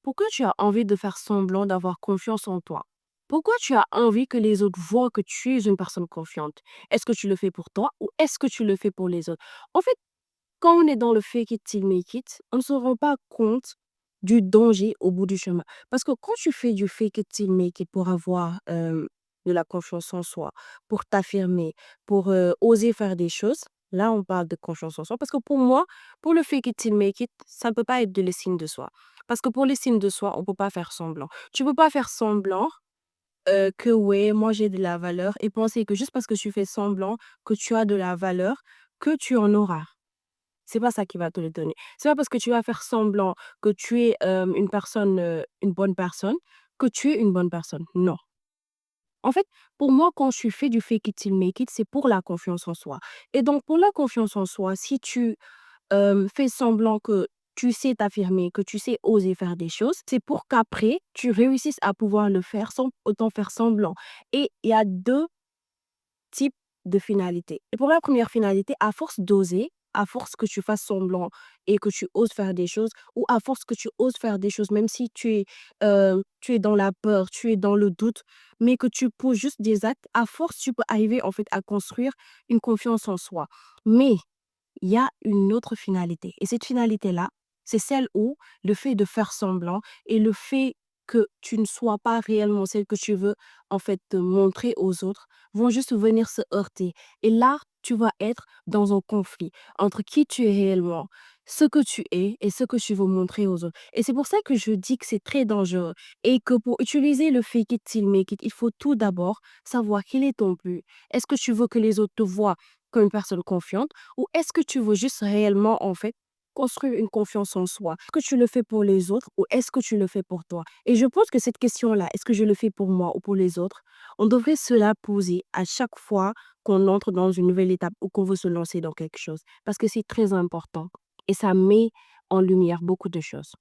Pourquoi tu as envie de faire semblant d'avoir confiance en toi? Pourquoi tu as envie que les autres voient que tu es une personne confiante? Est-ce que tu le fais pour toi ou est-ce que tu le fais pour les autres? En fait, quand on est dans le fake it till make it, on ne se rend pas compte du danger au bout du chemin. Parce que quand tu fais du fake it till make it pour avoir de la confiance en soi, pour t'affirmer, pour oser faire des choses, là on parle de confiance en soi. Parce que pour moi, pour le fake it till make it, ça ne peut pas être de l'estime de soi. Parce que pour l'estime de soi, on ne peut pas faire semblant. Tu ne peux pas faire semblant que ouais, moi j'ai de la valeur et penser que juste parce que tu fais semblant que tu as de la valeur, que tu en auras. C'est pas ça qui va te le donner. C'est pas parce que tu vas faire semblant que tu es, une personne, une bonne personne, que tu es une bonne personne. Non. En fait, pour moi, quand tu fais du fake it till make it, c'est pour la confiance en soi et donc pour la confiance en soi, si tu, fais semblant que tu sais t'affirmer, que tu sais oser faire des choses, c'est pour qu'après, tu réussisses à pouvoir le faire sans autant faire semblant et il y a 2 type de finalité. Et pour la première finalité, à force d'oser, à force que tu fasses semblant et que tu oses faire des choses, ou à force que tu oses faire des choses, même si tu es dans la peur, tu es dans le doute, mais que tu poses juste des actes, à force, tu peux arriver en fait à construire une confiance en soi. Mais il y a une autre finalité. Et cette finalité-là, c'est celle où le fait de faire semblant et le fait que tu ne sois pas réellement celle que tu veux en fait te montrer aux autres vont juste venir se heurter. Et là, tu vas être dans un conflit entre qui tu es réellement, ce que tu es et ce que tu veux montrer aux autres. Et c'est pour ça que je dis que c'est très dangereux et que pour utiliser le fake it till make it, il faut tout d'abord savoir quel est ton but. Est-ce que tu veux que les autres te voient comme une personne confiante ou est-ce que tu veux juste réellement, en fait, construire une confiance en soi? Est-ce que tu le fais pour les autres ou est-ce que tu le fais pour toi? Et je pense que cette question-là, est-ce que je le fais pour moi ou pour les autres? On devrait se la poser à chaque fois qu'on entre dans une nouvelle étape ou qu'on veut se lancer dans quelque chose. Parce que c'est très important et ça met en lumière beaucoup de choses.